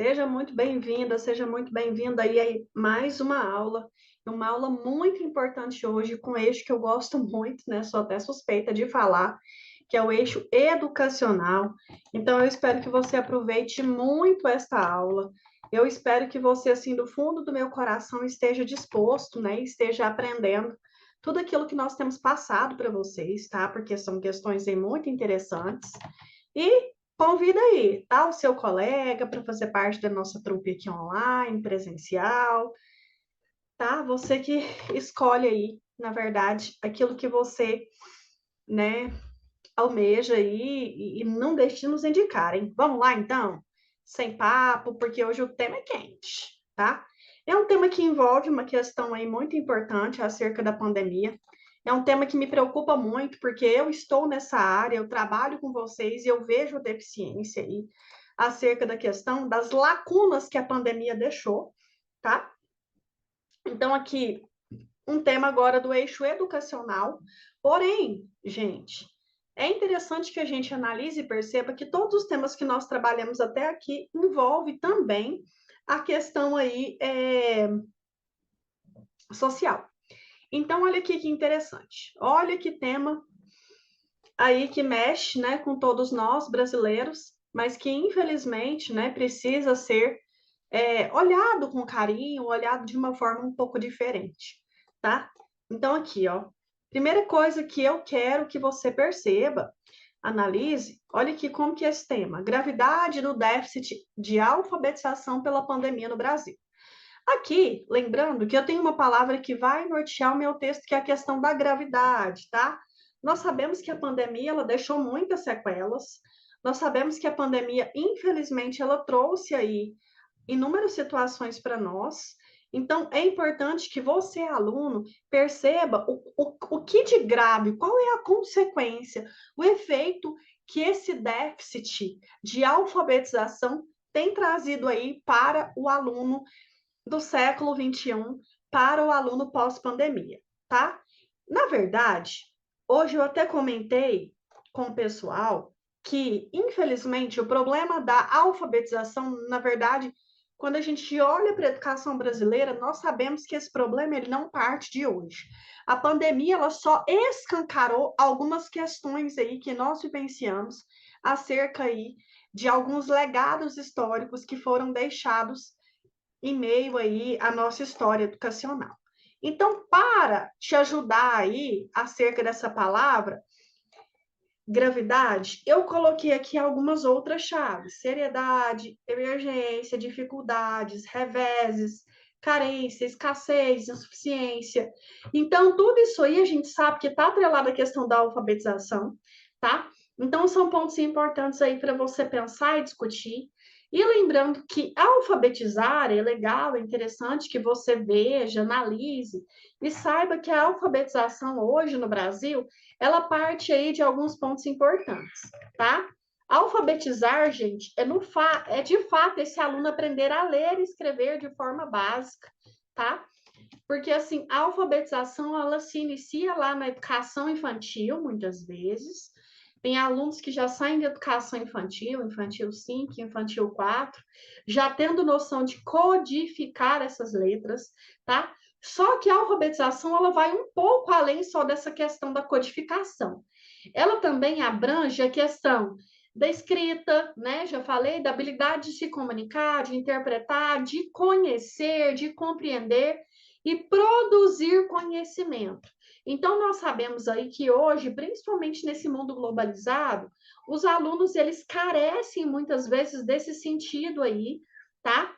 Seja muito bem-vinda, seja muito bem-vinda aí a mais uma aula muito importante hoje, com um eixo que eu gosto muito, né? Sou até suspeita de falar, que é o eixo educacional. Então, eu espero que você aproveite muito esta aula. Eu espero que você, assim, do fundo do meu coração, esteja disposto, né? Esteja aprendendo tudo aquilo que nós temos passado para vocês, tá? Porque são questões aí muito interessantes. E convida aí, tá? O seu colega para fazer parte da nossa trupe aqui online, presencial, tá? Você que escolhe aí, na verdade, aquilo que você, né, almeja aí e não deixe de nos indicar, hein? Vamos lá, então? Sem papo, porque hoje o tema é quente, tá? É um tema que envolve uma questão aí muito importante acerca da pandemia. É um tema que me preocupa muito, porque eu estou nessa área, eu trabalho com vocês e eu vejo a deficiência aí acerca da questão das lacunas que a pandemia deixou, tá? Então, aqui, um tema agora do eixo educacional. Porém, gente, é interessante que a gente analise e perceba que todos os temas que nós trabalhamos até aqui envolve também a questão aí social. Então, olha aqui que interessante. Olha que tema aí que mexe, né, com todos nós brasileiros, mas que infelizmente, né, precisa ser olhado com carinho, olhado de uma forma um pouco diferente, tá? Então, aqui, ó, primeira coisa que eu quero que você perceba, analise, olha aqui como que é esse tema, gravidade do déficit de alfabetização pela pandemia no Brasil. Aqui, lembrando que eu tenho uma palavra que vai nortear o meu texto, que é a questão da gravidade, tá? Nós sabemos que a pandemia, ela deixou muitas sequelas, nós sabemos que a pandemia, infelizmente, ela trouxe aí inúmeras situações para nós. Então, é importante que você, aluno, perceba o que de grave, qual é a consequência, o efeito que esse déficit de alfabetização tem trazido aí para o aluno do século XXI, para o aluno pós-pandemia, tá? Na verdade, hoje eu até comentei com o pessoal que, infelizmente, o problema da alfabetização, na verdade, quando a gente olha para a educação brasileira, nós sabemos que esse problema ele não parte de hoje. A pandemia ela só escancarou algumas questões aí que nós vivenciamos acerca aí de alguns legados históricos que foram deixados em meio aí à nossa história educacional. Então, para te ajudar aí acerca dessa palavra, gravidade, eu coloquei aqui algumas outras chaves: seriedade, emergência, dificuldades, reveses, carência, escassez, insuficiência. Então, tudo isso aí a gente sabe que está atrelado à questão da alfabetização, tá? Então, são pontos importantes aí para você pensar e discutir. E lembrando que alfabetizar é legal, é interessante que você veja, analise e saiba que a alfabetização hoje no Brasil ela parte aí de alguns pontos importantes, tá? Alfabetizar, gente, é de fato esse aluno aprender a ler e escrever de forma básica, tá? Porque, assim, a alfabetização, ela se inicia lá na educação infantil, muitas vezes. Tem alunos que já saem de educação infantil, infantil 5, infantil 4, já tendo noção de codificar essas letras, tá? Só que a alfabetização, ela vai um pouco além só dessa questão da codificação. Ela também abrange a questão da escrita, né? Já falei, da habilidade de se comunicar, de interpretar, de conhecer, de compreender e produzir conhecimento. Então, nós sabemos aí que hoje, principalmente nesse mundo globalizado, os alunos, eles carecem muitas vezes desse sentido aí, tá?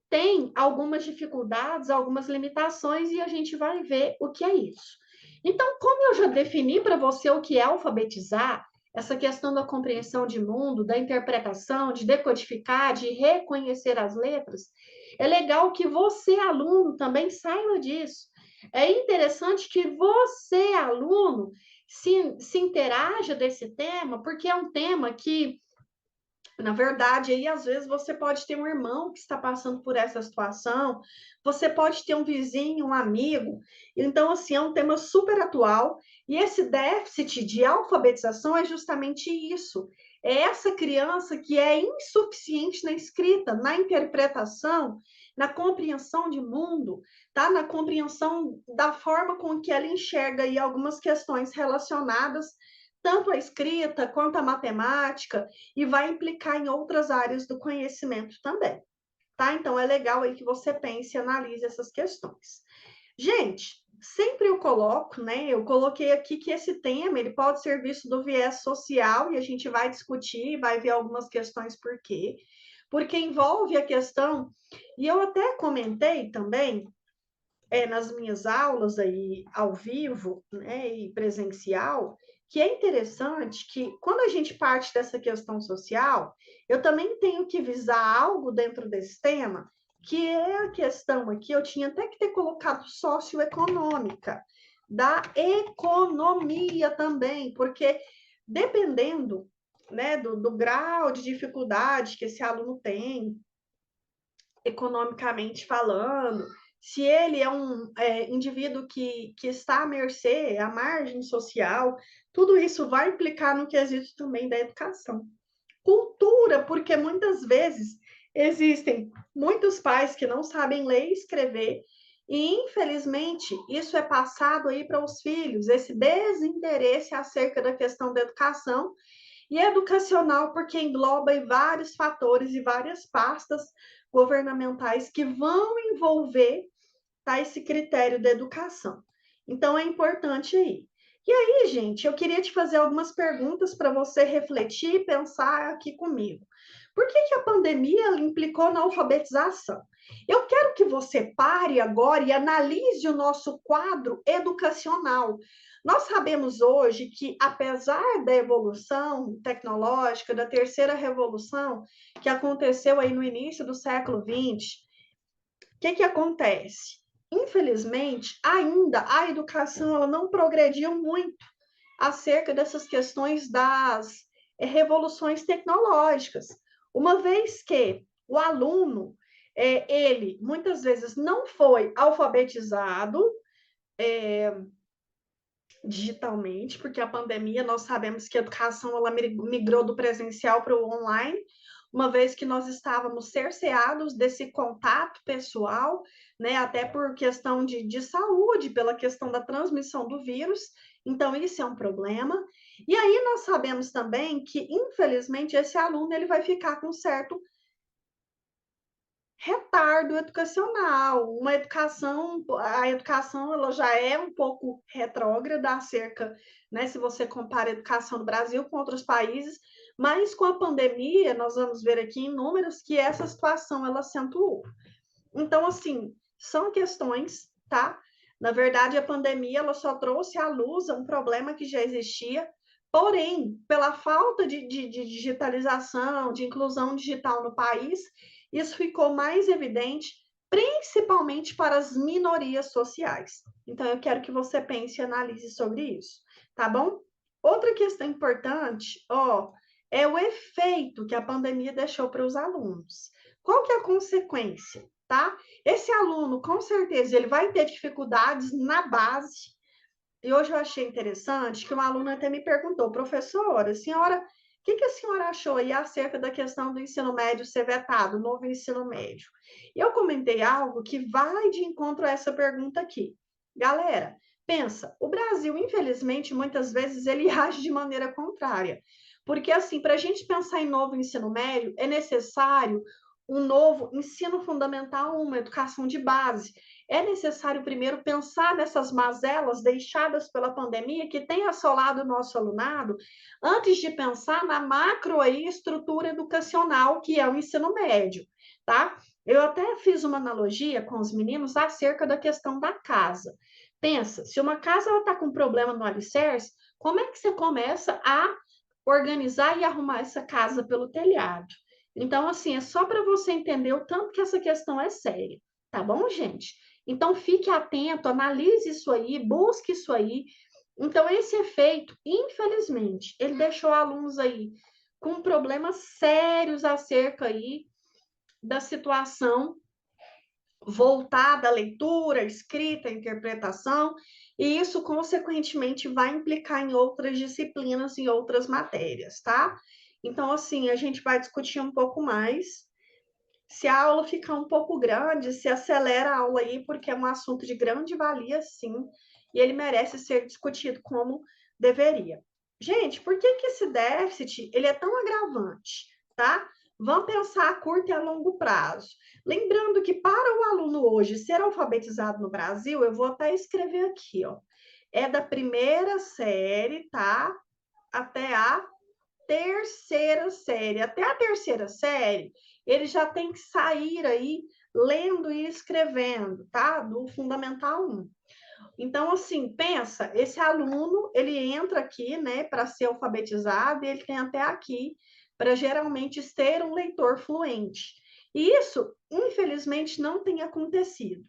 Tem algumas dificuldades, algumas limitações, e a gente vai ver o que é isso. Então, como eu já defini para você o que é alfabetizar, essa questão da compreensão de mundo, da interpretação, de decodificar, de reconhecer as letras, é legal que você, aluno, também saiba disso. É interessante que você, aluno, se interaja desse tema, porque é um tema que Na verdade, aí às vezes você pode ter um irmão que está passando por essa situação, você pode ter um vizinho, um amigo. Então, assim, é um tema super atual. E esse déficit de alfabetização é justamente isso. É essa criança que é insuficiente na escrita, na interpretação, na compreensão de mundo, tá? Na compreensão da forma com que ela enxerga aí algumas questões relacionadas tanto à escrita quanto à matemática e vai implicar em outras áreas do conhecimento também, tá? Então é legal aí que você pense e analise essas questões. Gente, sempre eu coloco, né? Eu coloquei aqui que esse tema ele pode ser visto do viés social e a gente vai discutir, vai ver algumas questões por quê. Porque envolve a questão, e eu até comentei também nas minhas aulas aí ao vivo, né, e presencial, que é interessante que quando a gente parte dessa questão social, eu também tenho que visar algo dentro desse tema, que é a questão aqui, eu tinha até que ter colocado socioeconômica, da economia também, porque dependendo, né, do grau de dificuldade que esse aluno tem, economicamente falando, se ele é um indivíduo que está à mercê, à margem social, tudo isso vai implicar no quesito também da educação. Cultura, porque muitas vezes existem muitos pais que não sabem ler e escrever, e infelizmente isso é passado aí para os filhos, esse desinteresse acerca da questão da educação, e educacional porque engloba vários fatores e várias pastas governamentais que vão envolver, tá, esse critério da educação. Então, é importante aí. E aí, gente, eu queria te fazer algumas perguntas para você refletir e pensar aqui comigo. Por que a pandemia implicou na alfabetização? Eu quero que você pare agora e analise o nosso quadro educacional. Nós sabemos hoje que, apesar da evolução tecnológica, da terceira revolução, que aconteceu aí no início do século XX, o que acontece? Infelizmente, ainda a educação ela não progrediu muito acerca dessas questões das revoluções tecnológicas, uma vez que o aluno, ele muitas vezes não foi alfabetizado digitalmente, porque a pandemia, nós sabemos que a educação ela migrou do presencial para o online, uma vez que nós estávamos cerceados desse contato pessoal, né, até por questão de saúde, pela questão da transmissão do vírus, então isso é um problema. E aí nós sabemos também que, infelizmente, esse aluno ele vai ficar com certo retardo educacional, uma educação, a educação ela já é um pouco retrógrada acerca, né, se você compara a educação do Brasil com outros países, mas com a pandemia, nós vamos ver aqui em números que essa situação ela acentuou. Então, assim, são questões, tá? Na verdade, a pandemia ela só trouxe à luz um problema que já existia, porém, pela falta de digitalização, de inclusão digital no país, isso ficou mais evidente, principalmente para as minorias sociais. Então, eu quero que você pense e analise sobre isso, tá bom? Outra questão importante, ó, é o efeito que a pandemia deixou para os alunos. Qual que é a consequência? Tá? Esse aluno, com certeza, ele vai ter dificuldades na base. E hoje eu achei interessante que um aluno até me perguntou, professora, o que a senhora achou aí acerca da questão do ensino médio ser vetado, novo ensino médio? E eu comentei algo que vai de encontro a essa pergunta aqui. Galera, pensa, o Brasil, infelizmente, muitas vezes ele age de maneira contrária. Porque, assim, para a gente pensar em novo ensino médio, é necessário um novo ensino fundamental, uma educação de base. É necessário primeiro pensar nessas mazelas deixadas pela pandemia que tem assolado o nosso alunado, antes de pensar na macro aí, estrutura educacional que é o ensino médio, tá? Eu até fiz uma analogia com os meninos acerca da questão da casa. Pensa, se uma casa está com problema no alicerce, como é que você começa a organizar e arrumar essa casa pelo telhado? Então, assim, é só para você entender o tanto que essa questão é séria, tá bom, gente? Então, fique atento, analise isso aí, busque isso aí. Então, esse efeito, infelizmente, ele deixou alunos aí com problemas sérios acerca aí da situação voltada à leitura, escrita, interpretação, e isso, consequentemente, vai implicar em outras disciplinas, em outras matérias, tá? Então, assim, a gente vai discutir um pouco mais. Se a aula ficar um pouco grande, se acelera a aula aí, porque é um assunto de grande valia, sim, e ele merece ser discutido como deveria. Gente, por que esse déficit ele é tão agravante, tá? Vamos pensar a curto e a longo prazo. Lembrando que para o aluno hoje ser alfabetizado no Brasil, eu vou até escrever aqui, ó, é da primeira série, tá? Até a terceira série. Até a terceira série, ele já tem que sair aí lendo e escrevendo, tá? Do Fundamental 1. Então, assim, pensa, esse aluno, ele entra aqui, né, para ser alfabetizado, e ele tem até aqui para geralmente ser um leitor fluente. E isso, infelizmente, não tem acontecido.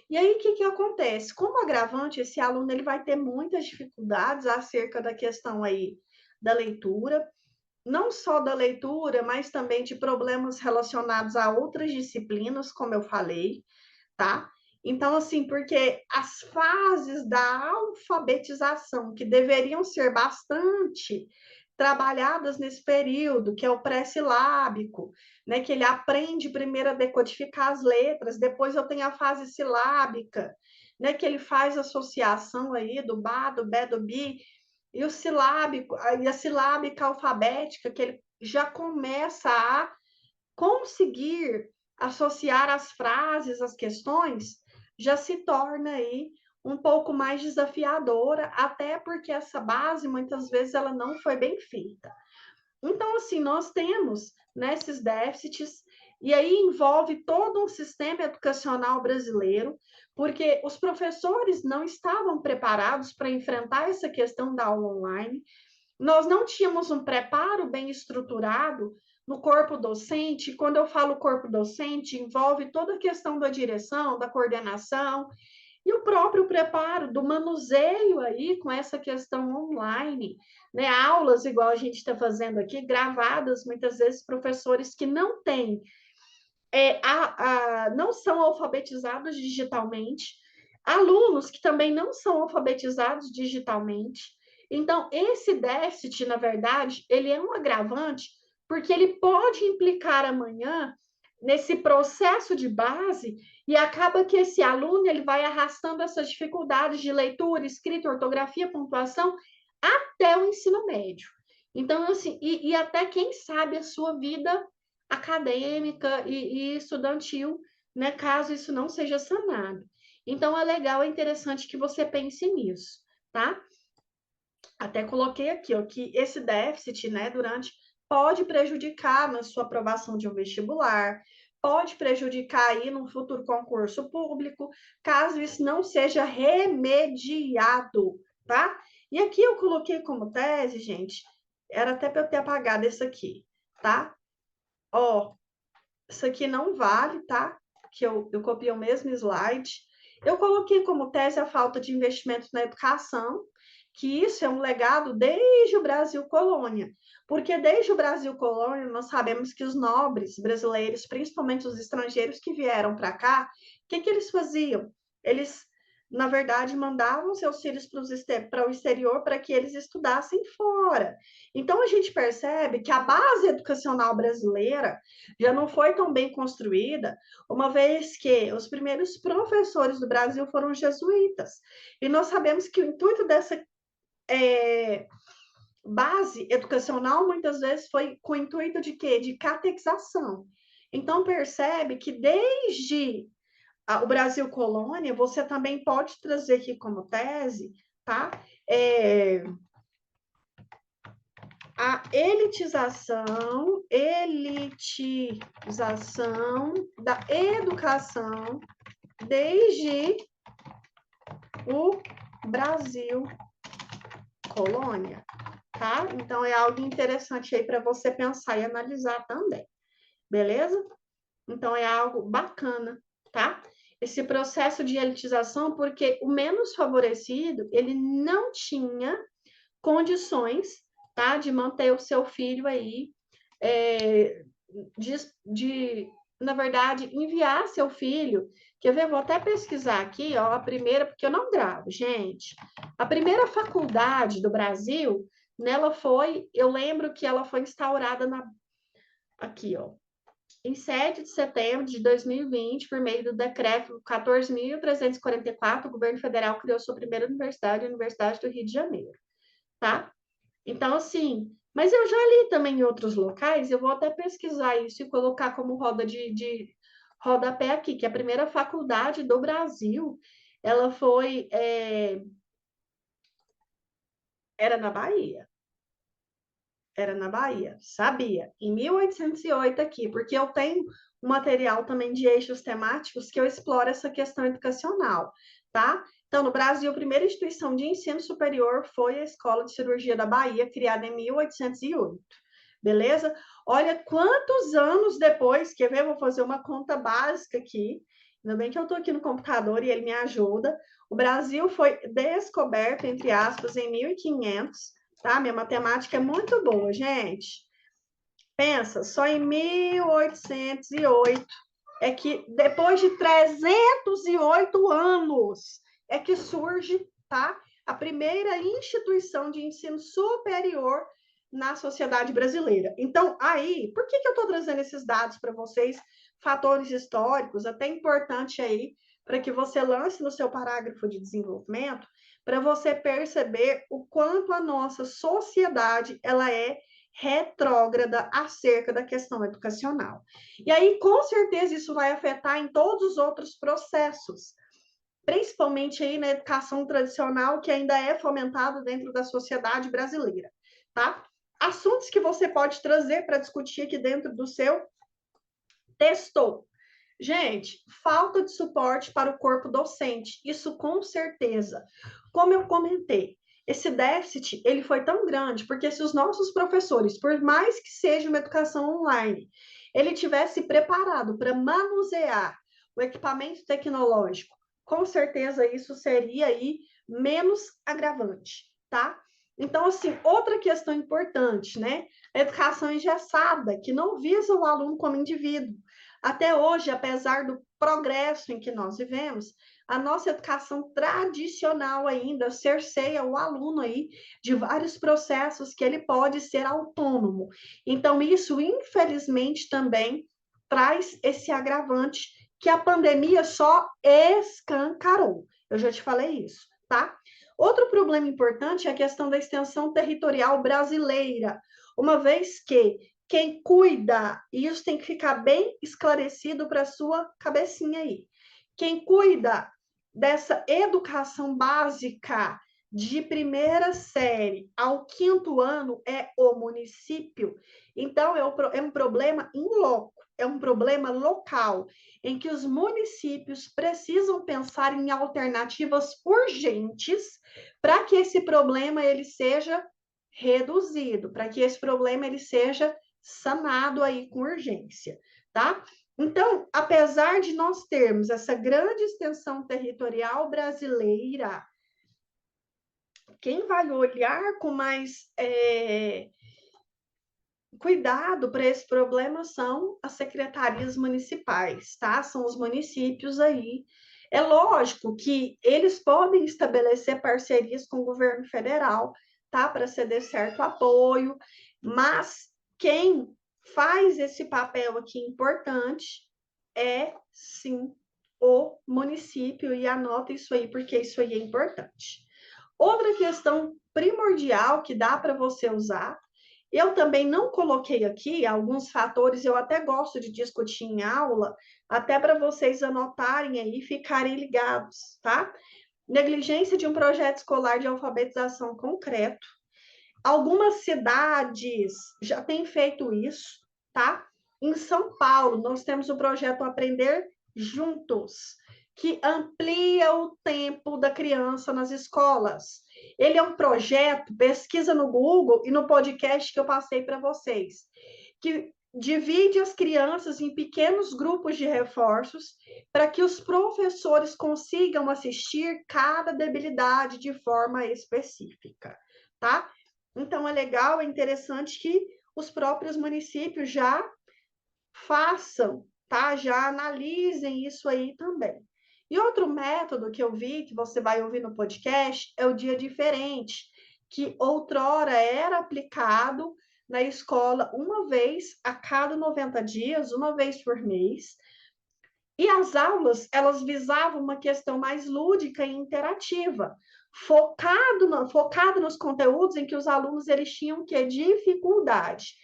E aí, o que acontece? Como agravante, esse aluno ele vai ter muitas dificuldades acerca da questão aí da leitura, não só da leitura, mas também de problemas relacionados a outras disciplinas, como eu falei, tá? Então, assim, porque as fases da alfabetização, que deveriam ser bastante trabalhadas nesse período, que é o pré-silábico, né? Que ele aprende primeiro a decodificar as letras, depois eu tenho a fase silábica, né? Que ele faz associação aí do ba, do bé, do bi, e o silábico, e a silábica alfabética, que ele já começa a conseguir associar as frases, as questões, já se torna aí um pouco mais desafiadora, até porque essa base, muitas vezes, ela não foi bem feita. Então, assim, nós temos, né, esses déficits, e aí envolve todo um sistema educacional brasileiro, porque os professores não estavam preparados para enfrentar essa questão da aula online, nós não tínhamos um preparo bem estruturado no corpo docente. Quando eu falo corpo docente, envolve toda a questão da direção, da coordenação e o próprio preparo do manuseio aí com essa questão online, né? Aulas igual a gente está fazendo aqui, gravadas, muitas vezes professores que não têm, não são alfabetizados digitalmente, alunos que também não são alfabetizados digitalmente. Então, esse déficit, na verdade, ele é um agravante, porque ele pode implicar amanhã nesse processo de base e acaba que esse aluno ele vai arrastando essas dificuldades de leitura, escrita, ortografia, pontuação até o ensino médio. Então, assim, e até quem sabe a sua vida acadêmica e estudantil, né, caso isso não seja sanado. Então, é legal, é interessante que você pense nisso, tá? Até coloquei aqui, ó, que esse déficit, né, durante pode prejudicar na sua aprovação de um vestibular, pode prejudicar aí num futuro concurso público, caso isso não seja remediado, tá? E aqui eu coloquei como tese, gente, era até para eu ter apagado isso aqui, tá? Ó, isso aqui não vale, tá? Que eu copiei o mesmo slide. Eu coloquei como tese a falta de investimento na educação, que isso é um legado desde o Brasil colônia, porque desde o Brasil colônia nós sabemos que os nobres brasileiros, principalmente os estrangeiros que vieram para cá, o que eles faziam? Eles, na verdade, mandavam seus filhos para o exterior para que eles estudassem fora. Então a gente percebe que a base educacional brasileira já não foi tão bem construída, uma vez que os primeiros professores do Brasil foram jesuítas. E nós sabemos que o intuito dessa base educacional, muitas vezes, foi com o intuito de quê? De catequização. Então, percebe que desde o Brasil colônia, você também pode trazer aqui como tese, tá? A elitização da educação desde o Brasil colônia, tá? Então, é algo interessante aí para você pensar e analisar também, beleza? Então, é algo bacana, tá? Esse processo de elitização, porque o menos favorecido, ele não tinha condições, tá? De manter o seu filho aí na verdade, enviar seu filho. Quer ver? Vou até pesquisar aqui, ó, a primeira, porque eu não gravo, gente. A primeira faculdade do Brasil, nela foi, eu lembro que ela foi instaurada aqui, ó, em 7 de setembro de 2020, por meio do decreto 14.344, o governo federal criou sua primeira universidade, a Universidade do Rio de Janeiro, tá? Então, assim, mas eu já li também em outros locais, eu vou até pesquisar isso e colocar como roda de rodapé aqui, que a primeira faculdade do Brasil, ela foi, era na Bahia. Era na Bahia, sabia? Em 1808 aqui, porque eu tenho um material também de eixos temáticos que eu exploro essa questão educacional, tá? Então, no Brasil, a primeira instituição de ensino superior foi a Escola de Cirurgia da Bahia, criada em 1808. Beleza? Olha quantos anos depois, quer ver? Eu vou fazer uma conta básica aqui. Ainda bem que eu estou aqui no computador e ele me ajuda. O Brasil foi descoberto, entre aspas, em 1500, tá? Minha matemática é muito boa, gente. Pensa, só em 1808 é que, depois de 308 anos, é que surge, tá? A primeira instituição de ensino superior na sociedade brasileira. Então, aí, por que eu estou trazendo esses dados para vocês? Fatores históricos, até importante aí, para que você lance no seu parágrafo de desenvolvimento, para você perceber o quanto a nossa sociedade ela é retrógrada acerca da questão educacional. E aí, com certeza, isso vai afetar em todos os outros processos, principalmente aí na educação tradicional, que ainda é fomentado dentro da sociedade brasileira, tá? Assuntos que você pode trazer para discutir aqui dentro do seu texto. Gente, falta de suporte para o corpo docente, isso com certeza. Como eu comentei, esse déficit ele foi tão grande porque se os nossos professores, por mais que seja uma educação online, ele tivesse preparado para manusear o equipamento tecnológico, com certeza isso seria aí menos agravante, tá? Então, assim, outra questão importante, né? A educação engessada, que não visa o aluno como indivíduo. Até hoje, apesar do progresso em que nós vivemos, a nossa educação tradicional ainda cerceia o aluno aí de vários processos que ele pode ser autônomo. Então, isso, infelizmente, também traz esse agravante que a pandemia só escancarou. Eu já te falei isso, tá? Outro problema importante é a questão da extensão territorial brasileira, uma vez que quem cuida, e isso tem que ficar bem esclarecido para a sua cabecinha aí. Quem cuida dessa educação básica de primeira série ao 5º ano é o município. Então, é um problema in loco, é um problema local, em que os municípios precisam pensar em alternativas urgentes para que esse problema ele seja reduzido, para que esse problema ele seja sanado aí com urgência, tá? Então, apesar de nós termos essa grande extensão territorial brasileira, quem vai olhar com mais cuidado para esse problema são as secretarias municipais, tá? São os municípios aí. É lógico que eles podem estabelecer parcerias com o governo federal, tá? Para ceder certo apoio, mas quem faz esse papel aqui importante é, sim, o município, e anota isso aí, porque isso aí é importante. Outra questão primordial que dá para você usar, eu também não coloquei aqui alguns fatores, eu até gosto de discutir em aula, até para vocês anotarem aí e ficarem ligados, tá? Negligência de um projeto escolar de alfabetização concreto. Algumas cidades já têm feito isso, tá? Em São Paulo, nós temos o projeto Aprender Juntos, que amplia o tempo da criança nas escolas. Ele é um projeto, pesquisa no Google e no podcast que eu passei para vocês, que divide as crianças em pequenos grupos de reforços para que os professores consigam assistir cada debilidade de forma específica, tá? Então, é legal, é interessante que os próprios municípios já façam, tá? Já analisem isso aí também. E outro método que eu vi, que você vai ouvir no podcast, é o dia diferente, que outrora era aplicado na escola uma vez a cada 90 dias, uma vez por mês. E as aulas, elas visavam uma questão mais lúdica e interativa, focado nos conteúdos em que os alunos eles tinham que dificuldade.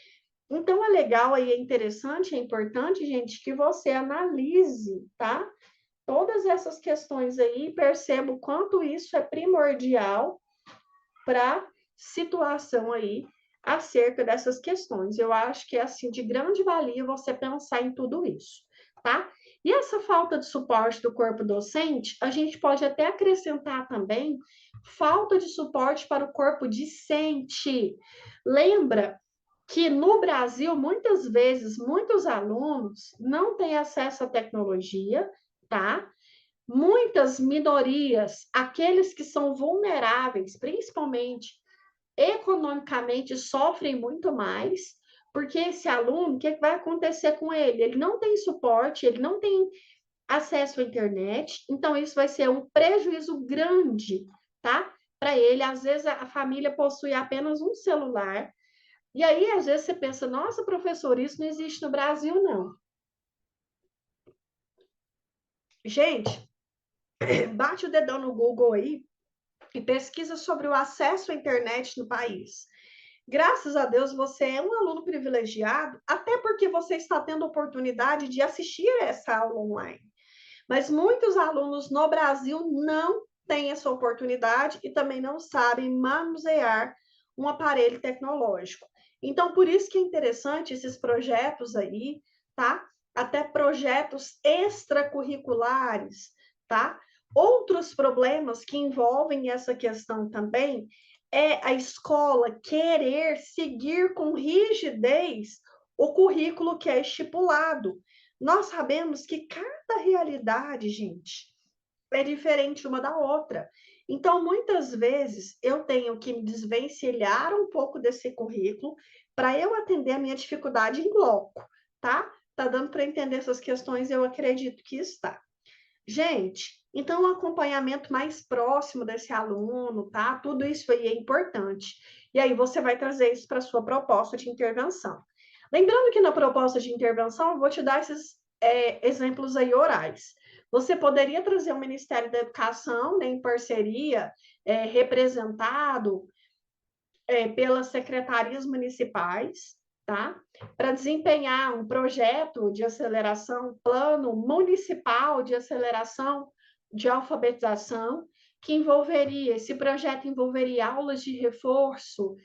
Então, é legal e é interessante, é importante, gente, que você analise, tá? Todas essas questões aí, perceba o quanto isso é primordial para a situação aí acerca dessas questões. Eu acho que é, assim, de grande valia você pensar em tudo isso, tá? E essa falta de suporte do corpo docente, a gente pode até acrescentar também falta de suporte para o corpo discente. Lembra que no Brasil, muitas vezes, muitos alunos não têm acesso à tecnologia, tá? Muitas minorias, aqueles que são vulneráveis, principalmente economicamente, sofrem muito mais, porque esse aluno, o que vai acontecer com ele? Ele não tem suporte, ele não tem acesso à internet, então isso vai ser um prejuízo grande, tá? Para ele, às vezes a família possui apenas um celular, e aí, às vezes, você pensa, nossa, professor, isso não existe no Brasil, não. Gente, bate o dedão no Google aí e pesquisa sobre o acesso à internet no país. Graças a Deus, você é um aluno privilegiado, até porque você está tendo oportunidade de assistir essa aula online. Mas muitos alunos no Brasil não têm essa oportunidade e também não sabem manusear um aparelho tecnológico. Então, por isso que é interessante esses projetos aí, tá? Até projetos extracurriculares, tá? Outros problemas que envolvem essa questão também é a escola querer seguir com rigidez o currículo que é estipulado. Nós sabemos que cada realidade, gente, é diferente uma da outra. Então, muitas vezes, eu tenho que me desvencilhar um pouco desse currículo para eu atender a minha dificuldade em bloco, tá? Tá dando para entender essas questões? Eu acredito que está. Gente, então um acompanhamento mais próximo desse aluno, tá? Tudo isso aí é importante. E aí você vai trazer isso para a sua proposta de intervenção. Lembrando que na proposta de intervenção, eu vou te dar esses exemplos aí orais. Você poderia trazer o Ministério da Educação, né, em parceria, representado pelas secretarias municipais, tá? Para desempenhar um projeto de aceleração, plano municipal de aceleração de alfabetização, que envolveria, esse projeto envolveria aulas de reforço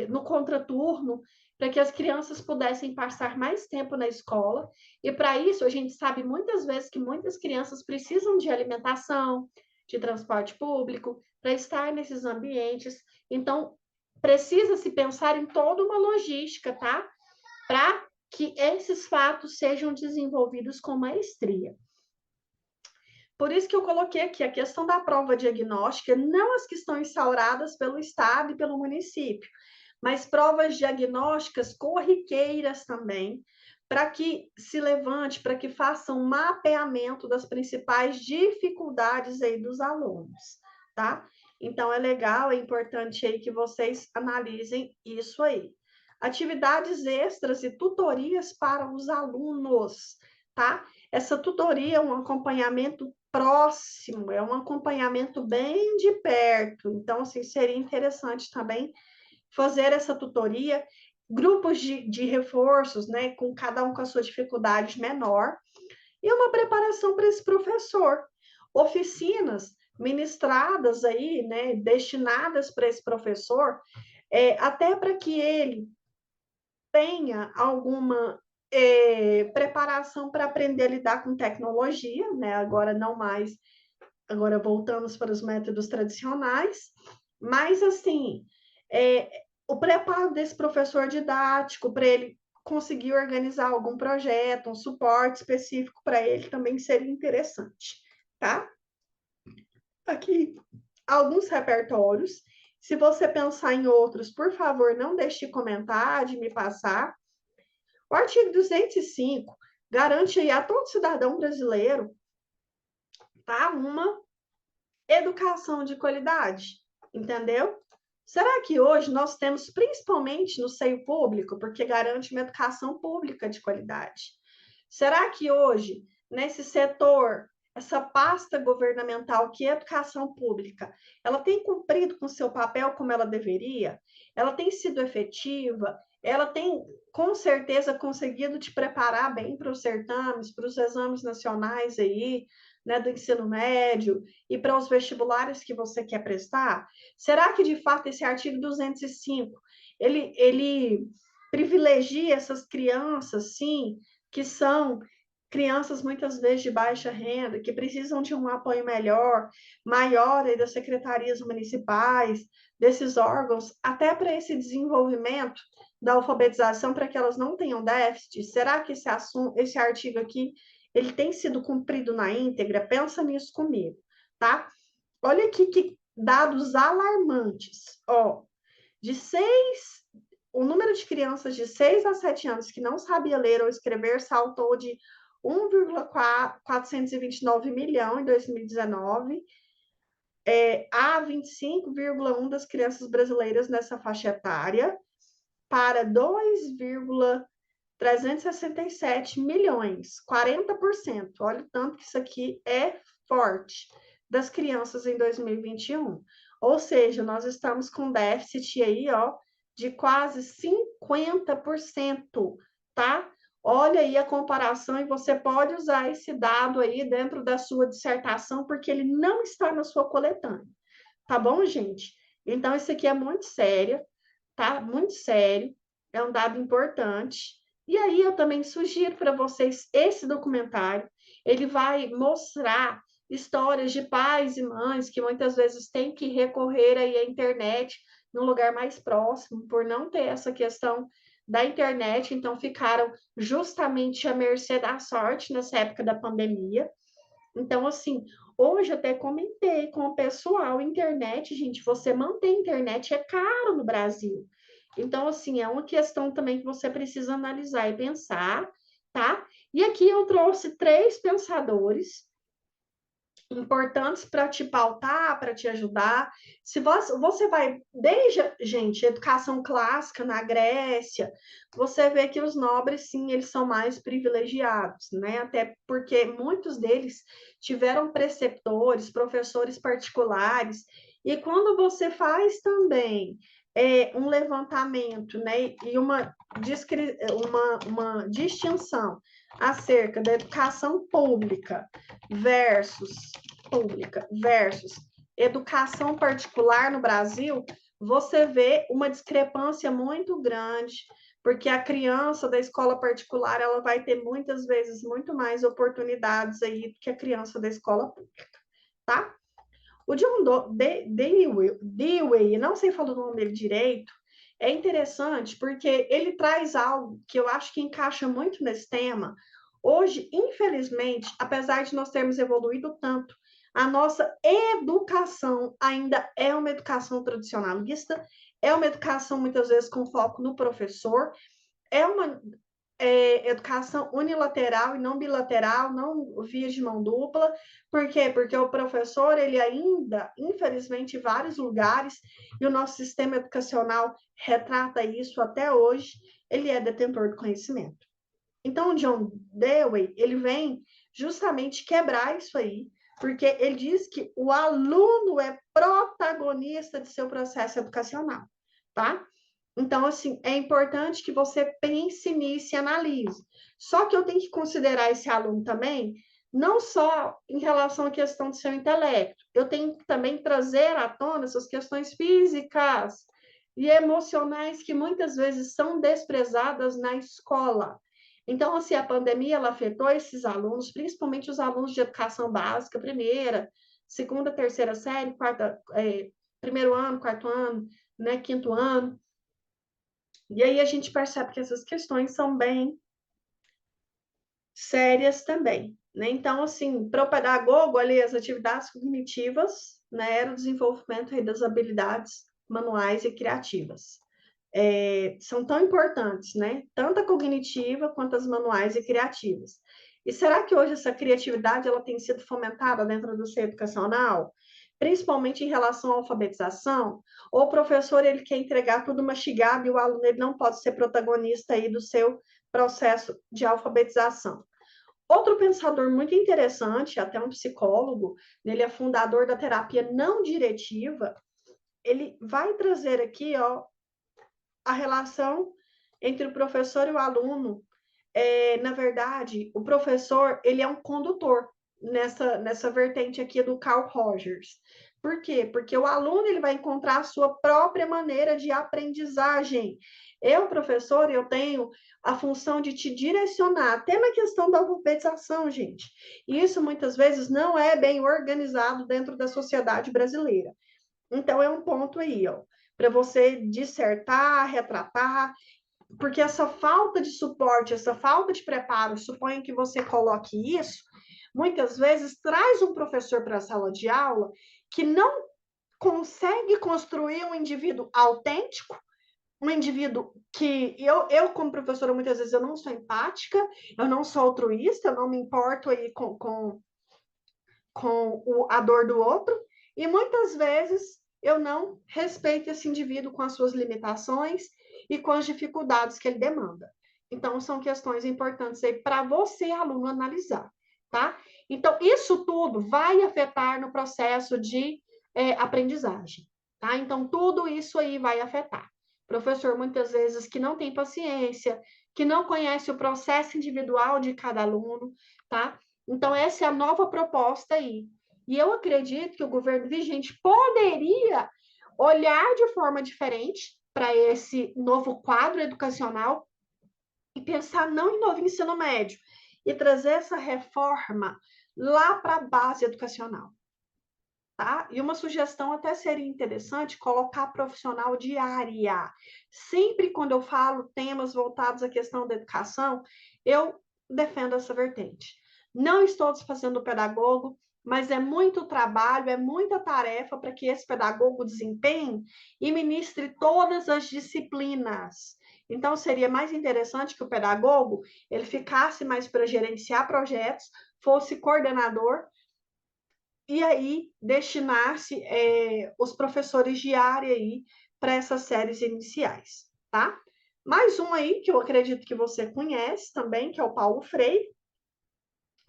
no contraturno, para que as crianças pudessem passar mais tempo na escola. E para isso, a gente sabe muitas vezes que muitas crianças precisam de alimentação, de transporte público, para estar nesses ambientes. Então, precisa se pensar em toda uma logística, tá? Para que esses fatos sejam desenvolvidos com maestria. Por isso que eu coloquei aqui a questão da prova diagnóstica, não as que estão instauradas pelo Estado e pelo município, mas provas diagnósticas corriqueiras também, para que se levante, para que faça um mapeamento das principais dificuldades aí dos alunos, tá? Então, é legal, é importante aí que vocês analisem isso aí. Atividades extras e tutorias para os alunos, tá? Essa tutoria é um acompanhamento próximo, é um acompanhamento bem de perto. Então, assim, seria interessante também fazer essa tutoria, grupos de reforços, né, com cada um com a sua dificuldade menor, e uma preparação para esse professor. Oficinas ministradas aí, né, destinadas para esse professor, até para que ele tenha alguma preparação para aprender a lidar com tecnologia, né? Agora não mais, agora voltamos para os métodos tradicionais, mas assim, o preparo desse professor didático para ele conseguir organizar algum projeto, um suporte específico para ele também seria interessante, tá? Aqui alguns repertórios. Se você pensar em outros, por favor, não deixe de comentar, de me passar. O artigo 205 garante aí a todo cidadão brasileiro, tá, uma educação de qualidade, entendeu? Será que hoje nós temos, principalmente no seio público, porque garante uma educação pública de qualidade? Será que hoje, nesse setor, essa pasta governamental que é a educação pública, ela tem cumprido com seu papel como ela deveria? Ela tem sido efetiva? Ela tem, com certeza, conseguido te preparar bem para os certames, para os exames nacionais aí, né, do ensino médio e para os vestibulares que você quer prestar? Será que, de fato, esse artigo 205, ele privilegia essas crianças, sim, que são crianças muitas vezes de baixa renda, que precisam de um apoio melhor, maior aí das secretarias municipais, desses órgãos, até para esse desenvolvimento da alfabetização, para que elas não tenham déficit? Será que esse artigo aqui, ele tem sido cumprido na íntegra? Pensa nisso comigo, tá? Olha aqui que dados alarmantes. Ó, de 6, o número de crianças de 6 a 7 anos que não sabia ler ou escrever saltou de 1,429 milhão em 2019 a 25,1 das crianças brasileiras nessa faixa etária para 2,367 milhões, 40%. Olha o tanto que isso aqui é forte das crianças em 2021. Ou seja, nós estamos com déficit aí, ó, de quase 50%, tá? Olha aí a comparação e você pode usar esse dado aí dentro da sua dissertação, porque ele não está na sua coletânea, tá bom, gente? Então, isso aqui é muito sério, tá? Muito sério, é um dado importante. E aí eu também sugiro para vocês esse documentário. Ele vai mostrar histórias de pais e mães que muitas vezes têm que recorrer aí à internet no lugar mais próximo, por não ter essa questão da internet, então ficaram justamente à mercê da sorte nessa época da pandemia. Então, assim, hoje até comentei com o pessoal, internet, gente, você manter a internet é caro no Brasil. Então, assim, é uma questão também que você precisa analisar e pensar, tá? E aqui eu trouxe 3 pensadores importantes para te pautar, para te ajudar. Se você vai desde, gente, educação clássica na Grécia, você vê que os nobres, sim, eles são mais privilegiados, né? Até porque muitos deles tiveram preceptores, professores particulares. E quando você faz também um levantamento, né, e uma distinção acerca da educação pública versus educação particular no Brasil, você vê uma discrepância muito grande, porque a criança da escola particular ela vai ter muitas vezes muito mais oportunidades aí do que a criança da escola pública, tá? O John Dewey, não sei falar o nome dele direito, é interessante porque ele traz algo que eu acho que encaixa muito nesse tema. Hoje, infelizmente, apesar de nós termos evoluído tanto, a nossa educação ainda é uma educação tradicionalista, é uma educação muitas vezes com foco no professor, é uma educação unilateral e não bilateral, não via de mão dupla. Por quê? Porque o professor, ele ainda, infelizmente, em vários lugares, e o nosso sistema educacional retrata isso até hoje, ele é detentor do conhecimento. Então, o John Dewey, ele vem justamente quebrar isso aí, porque ele diz que o aluno é protagonista de seu processo educacional, tá? Então, assim, é importante que você pense nisso e analise. Só que eu tenho que considerar esse aluno também, não só em relação à questão do seu intelecto, eu tenho que também trazer à tona essas questões físicas e emocionais que muitas vezes são desprezadas na escola. Então, assim, a pandemia ela afetou esses alunos, principalmente os alunos de educação básica, primeira, segunda, terceira série, primeiro ano, quarto ano, né, quinto ano. E aí a gente percebe que essas questões são bem sérias também, né? Então, assim, para o pedagogo, ali, as atividades cognitivas, né, era o desenvolvimento aí das habilidades manuais e criativas. São tão importantes, né? Tanto a cognitiva quanto as manuais e criativas. E será que hoje essa criatividade ela tem sido fomentada dentro do ser educacional? Principalmente em relação à alfabetização? Ou o professor ele quer entregar tudo mastigado e o aluno ele não pode ser protagonista aí do seu processo de alfabetização? Outro pensador muito interessante, até um psicólogo, ele é fundador da terapia não diretiva, ele vai trazer aqui, ó, a relação entre o professor e o aluno. Na verdade, o professor ele é um condutor nessa vertente aqui do Carl Rogers. Por quê? Porque o aluno ele vai encontrar a sua própria maneira de aprendizagem. Eu, professor, eu tenho a função de te direcionar, até na questão da alfabetização, gente. E isso muitas vezes não é bem organizado dentro da sociedade brasileira. Então, é um ponto aí, ó, para você dissertar, retratar, porque essa falta de suporte, essa falta de preparo, suponho que você coloque isso, muitas vezes traz um professor para a sala de aula que não consegue construir um indivíduo autêntico, um indivíduo que eu como professora, muitas vezes eu não sou empática, eu não sou altruísta, eu não me importo aí com a dor do outro, e muitas vezes eu não respeito esse indivíduo com as suas limitações e com as dificuldades que ele demanda. Então, são questões importantes aí para você, aluno, analisar, tá? Então, isso tudo vai afetar no processo de aprendizagem, tá? Então, tudo isso aí vai afetar. Professor, muitas vezes, que não tem paciência, que não conhece o processo individual de cada aluno, tá? Então, essa é a nova proposta aí. E eu acredito que o governo vigente poderia olhar de forma diferente para esse novo quadro educacional e pensar não em novo ensino médio, e trazer essa reforma lá para a base educacional. Tá? E uma sugestão até seria interessante colocar profissional de área. Sempre quando eu falo temas voltados à questão da educação, eu defendo essa vertente. Não estou desfazendo o pedagogo, mas é muito trabalho, é muita tarefa para que esse pedagogo desempenhe e ministre todas as disciplinas. Então, seria mais interessante que o pedagogo ele ficasse mais para gerenciar projetos, fosse coordenador, e aí destinar-se os professores de área aí para essas séries iniciais, tá? Mais um aí que eu acredito que você conhece também, que é o Paulo Freire,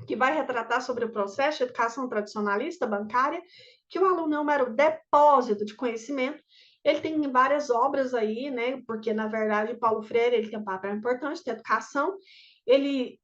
que vai retratar sobre o processo de educação tradicionalista bancária, que o aluno é um mero depósito de conhecimento. Ele tem várias obras aí, né? Porque, na verdade, o Paulo Freire ele tem um papel importante na educação. Ele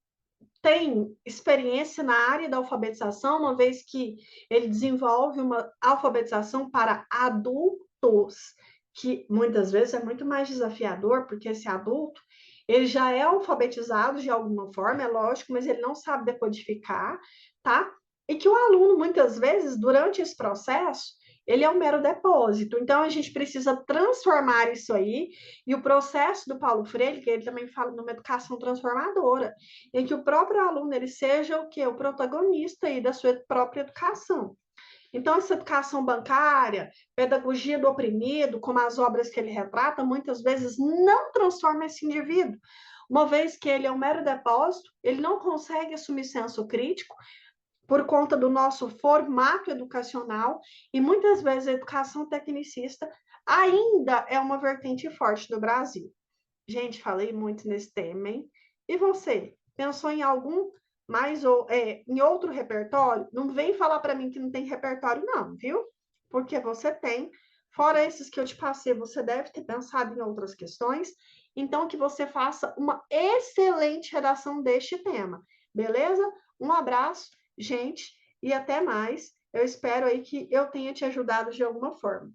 tem experiência na área da alfabetização, uma vez que ele desenvolve uma alfabetização para adultos, que muitas vezes é muito mais desafiador, porque esse adulto ele já é alfabetizado de alguma forma, é lógico, mas ele não sabe decodificar, tá? E que o aluno, muitas vezes, durante esse processo, ele é um mero depósito. Então, a gente precisa transformar isso aí, e o processo do Paulo Freire, que ele também fala numa educação transformadora, em que o próprio aluno ele seja o quê? O protagonista aí da sua própria educação. Então, essa educação bancária, pedagogia do oprimido, como as obras que ele retrata, muitas vezes não transforma esse indivíduo, uma vez que ele é um mero depósito, ele não consegue assumir senso crítico por conta do nosso formato educacional, e muitas vezes a educação tecnicista ainda é uma vertente forte do Brasil. Gente, falei muito nesse tema, hein? E você? Pensou em algum mais ou em outro repertório? Não vem falar para mim que não tem repertório, não, viu? Porque você tem. Fora esses que eu te passei, você deve ter pensado em outras questões. Então, que você faça uma excelente redação deste tema, beleza? Um abraço, gente, e até mais. Eu espero aí que eu tenha te ajudado de alguma forma.